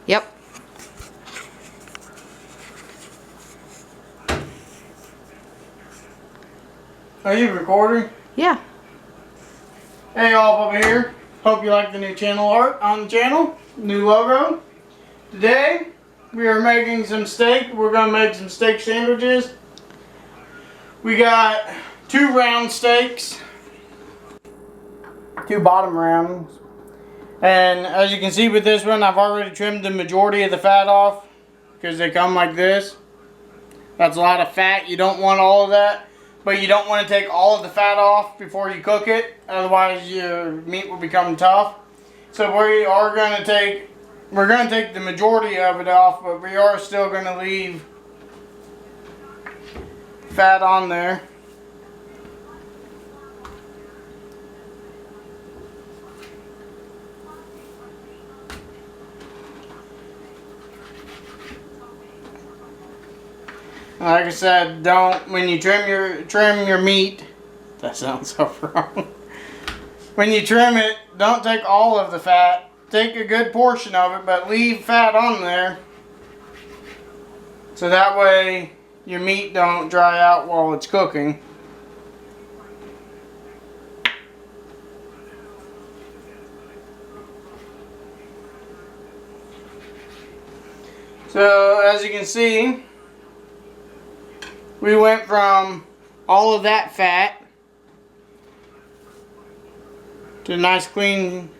Yep. Are you recording? Yeah. Hey y'all, Bubba here. Hope you like the new channel art on the channel. New logo. Today, we are making some steak. We're going to make some steak sandwiches. We got 2 round steaks. 2 bottom rounds. And as you can see with this one, I've already trimmed the majority of the fat off. Because they come like this. That's a lot of fat. You don't want all of that. But you don't want to take all of the fat off before you cook it. Otherwise your meat will become tough. So we're going to take the majority of it off. But we are still going to leave fat on there. Like I said, when you trim your meat, that sounds so wrong. When you trim it, don't take all of the fat. Take a good portion of it, but leave fat on there. So that way your meat don't dry out while it's cooking. So as you can see, we went from all of that fat to a nice clean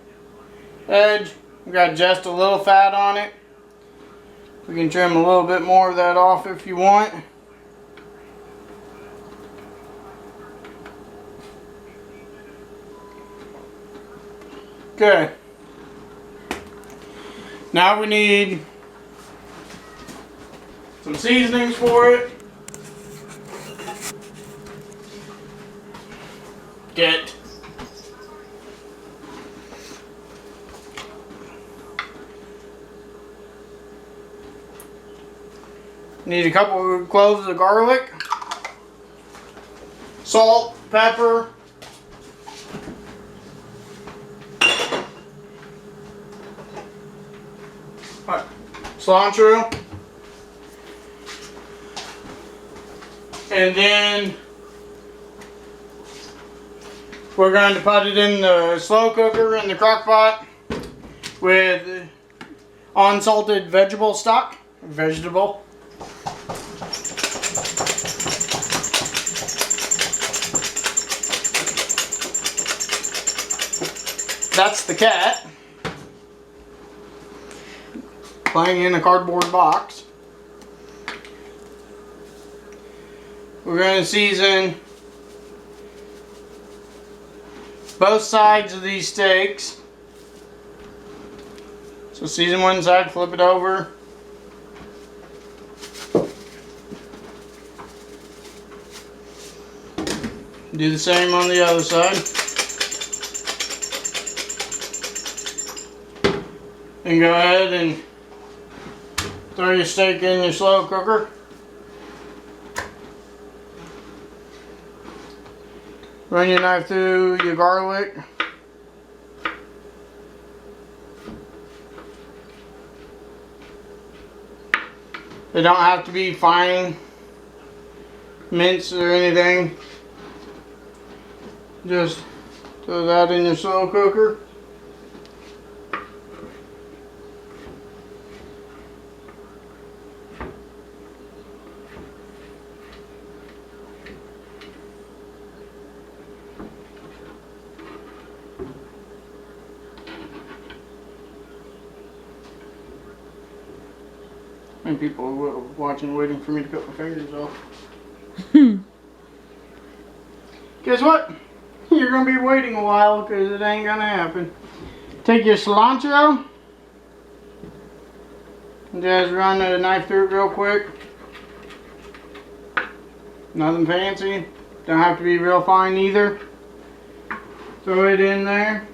edge. We got just a little fat on it. We can trim a little bit more of that off if you want. Okay. Now we need some seasonings for it. Need a couple of cloves of garlic, salt, pepper, cilantro, and then we're going to put it in the slow cooker in the crock pot with unsalted vegetable stock. That's the cat playing in a cardboard box. We're going to season both sides of these steaks. So season one side, flip it over. Do the same on the other side. And go ahead and throw your steak in your slow cooker. Run your knife through your garlic. They don't have to be fine minced or anything. Just throw that in your slow cooker. And people are watching, waiting for me to cut my fingers off. Guess what? You're going to be waiting a while because it ain't going to happen. Take your cilantro and just run a knife through it real quick. Nothing fancy. Don't have to be real fine either. Throw it in there.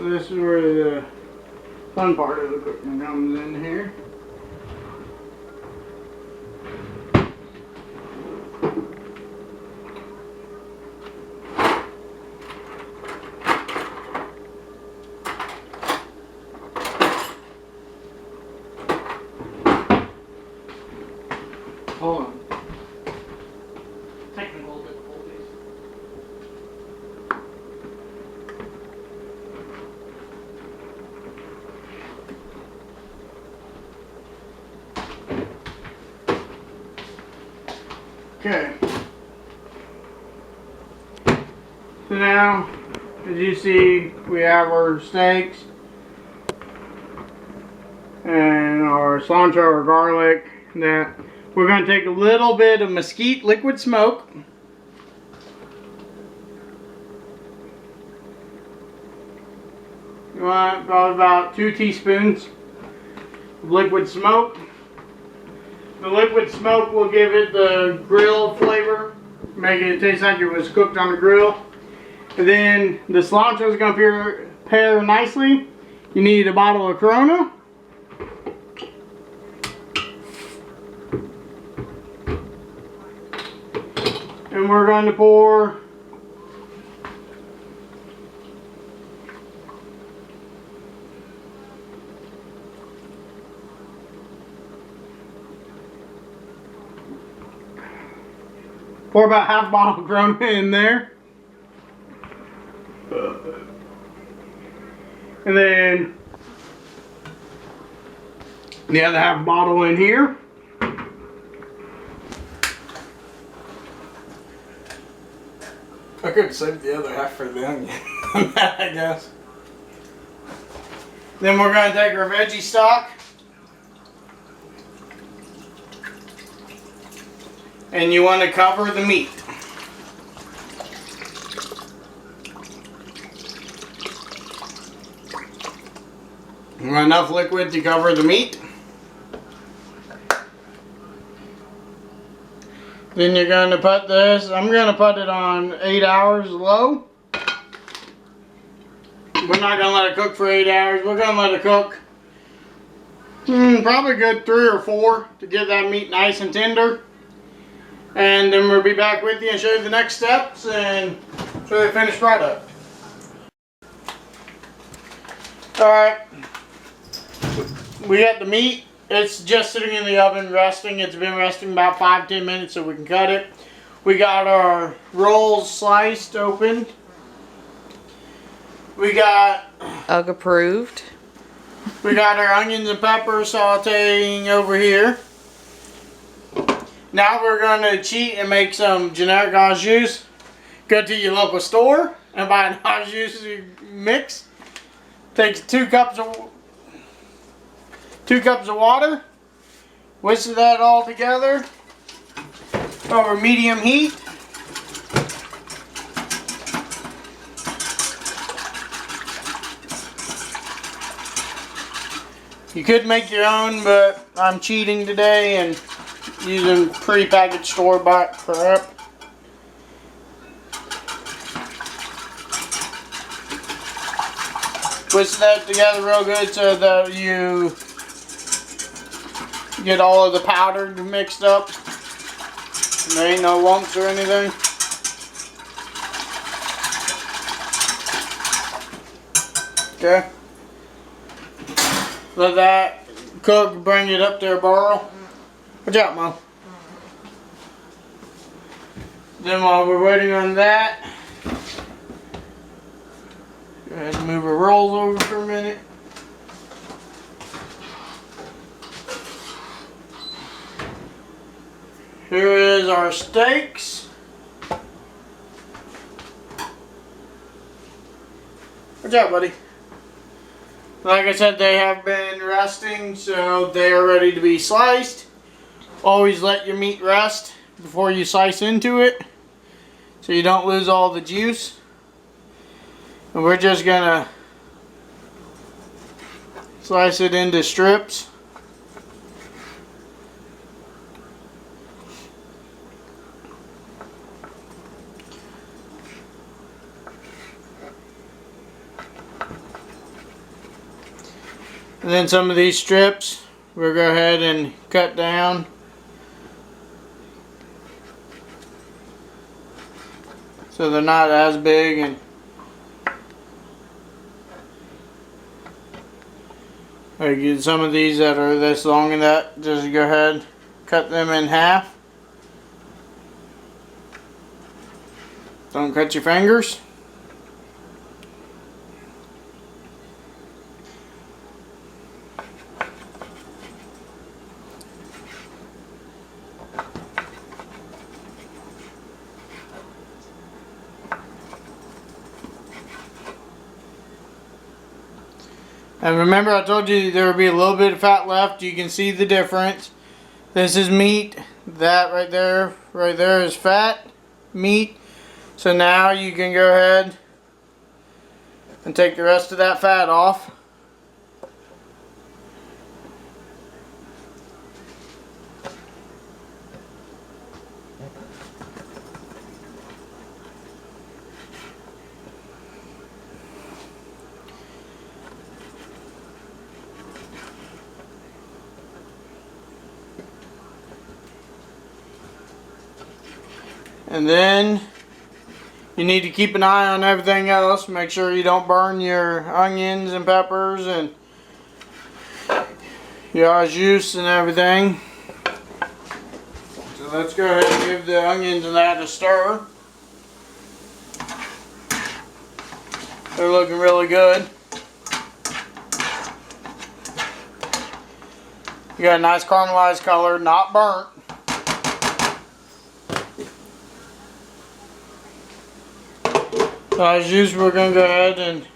This is where the fun part of the cooking comes in here. Hold on. Technical difficulties. Okay. So now, as you see, we have our steaks and our cilantro or garlic. That we're going to take a little bit of mesquite liquid smoke. You want probably about 2 teaspoons of liquid smoke. The liquid smoke will give it the grill flavor, make it taste like it was cooked on the grill. And then the cilantro is going to pair nicely. You need a bottle of Corona. And we're going to pour about half a bottle of Corona in there. And then the other half bottle in here. I could save the other half for the onion, I guess. Then we're going to take our veggie stock. And you want to cover the meat. You want enough liquid to cover the meat. Then you're going to put this, I'm going to put it on 8 hours low. We're not going to let it cook for 8 hours. We're going to let it cook probably a good 3 or 4 to get that meat nice and tender. And then we'll be back with you and show you the next steps and show you the finished product. Alright, we got the meat. It's just sitting in the oven resting. It's been resting about 5-10 minutes so we can cut it. We got our rolls sliced open. We got UGG approved. We got our onions and peppers sauteing over here. Now we're going to cheat and make some generic orange juice. Go to your local store and buy an orange juice mix. Takes 2 cups of water. Whisk that all together over medium heat. You could make your own, but I'm cheating today and using pre-packaged store-bought crap. Whisk that together real good so that you get all of the powder mixed up. And there ain't no lumps or anything. Okay. Let that cook, bring it up to a boil. Watch out, Mom. Then while we're waiting on that, go ahead and move our rolls over for a minute. Here is our steaks. Watch out, buddy. Like I said, they have been resting, so they are ready to be sliced. Always let your meat rest before you slice into it, so you don't lose all the juice. And we're just gonna slice it into strips. And then some of these strips we'll go ahead and cut down. So they're not as big, and I get some of these that are this long and that, just go ahead, cut them in half. Don't cut your fingers. And remember, I told you there will be a little bit of fat left. You can see the difference. This is meat. That right there is fat, meat. So now you can go ahead and take the rest of that fat off. And then you need to keep an eye on everything else. Make sure you don't burn your onions and peppers and your juice and everything. So let's go ahead and give the onions and that a stir. They're looking really good. You got a nice caramelized color, not burnt. So as usual, we're going to go ahead and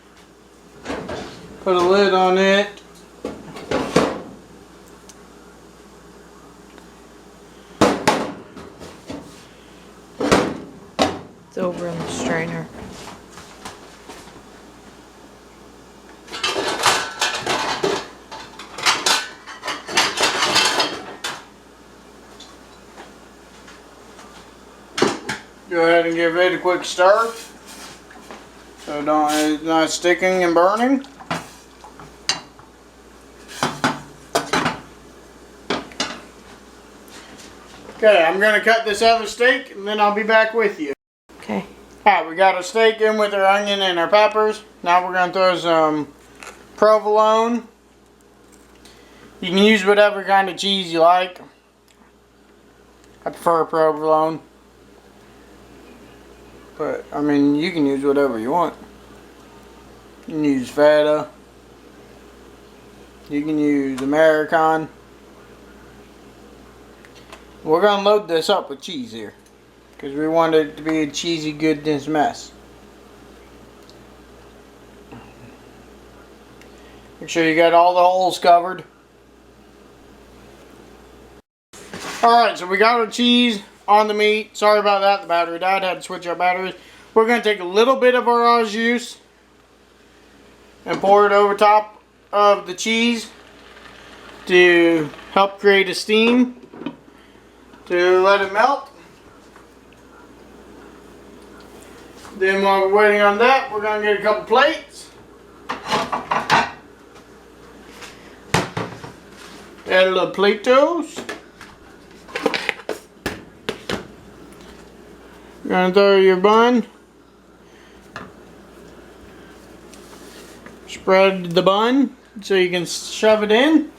put a lid on it. It's over in the strainer. Go ahead and give it a quick stir. So it's not sticking and burning. Okay, I'm going to cut this other steak and then I'll be back with you. Okay. Alright, we got our steak in with our onion and our peppers. Now we're going to throw some provolone. You can use whatever kind of cheese you like. I prefer provolone. But, I mean, you can use whatever you want. You can use feta. You can use American. We're going to load this up with cheese here. Because we want it to be a cheesy goodness mess. Make sure you got all the holes covered. Alright, so we got our cheese on the meat. Sorry about that, the battery died. Had to switch out batteries. We're going to take a little bit of our au juice and pour it over top of the cheese to help create a steam to let it melt. Then while we're waiting on that, we're going to get a couple plates. Add a little Play-Dohs. You're going to throw your bun. Spread the bun so you can shove it in.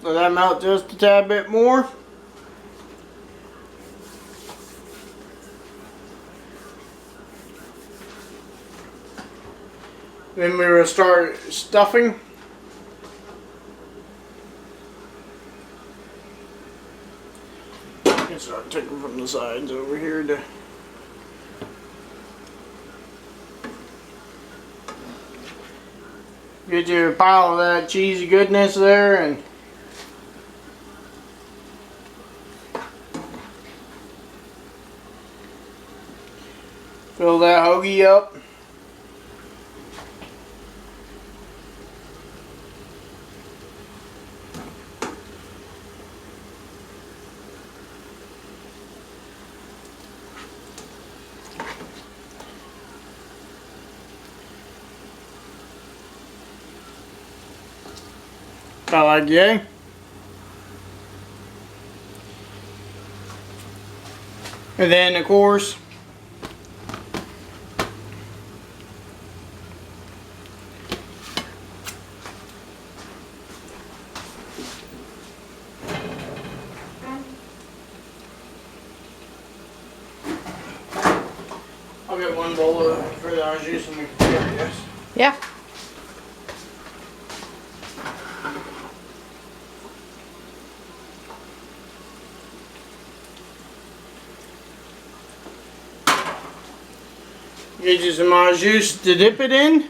Let that melt just a tad bit more. Then we will start stuffing. You can start taking from the sides over here to get your pile of that cheesy goodness there, and fill that hoagie up. I like yay. And then, of course, I'll get one bowl of for the orange juice and we can carry this. Yeah. Get you some orange juice to dip it in.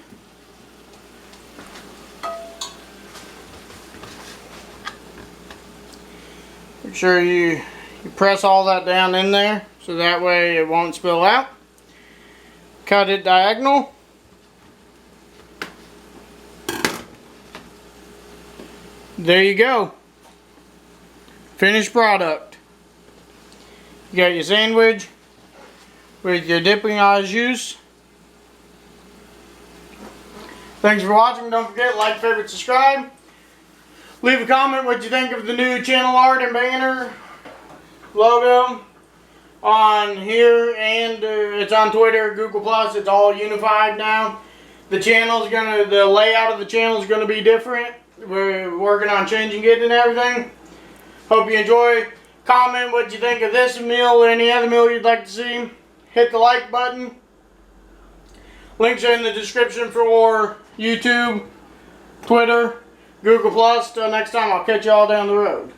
Make sure you press all that down in there so that way it won't spill out. Cut it diagonal. There you go. Finished product. You got your sandwich with your dipping orange juice. Thanks for watching. Don't forget, like, favorite, subscribe. Leave a comment what you think of the new channel art and banner logo on here, and it's on Twitter, Google Plus. It's all unified now. The layout of the channel is gonna be different. We're working on changing it and everything. Hope you enjoy. Comment what you think of this meal or any other meal you'd like to see. Hit the like button. Links are in the description for YouTube, Twitter, Google Plus. Till next time, I'll catch you all down the road.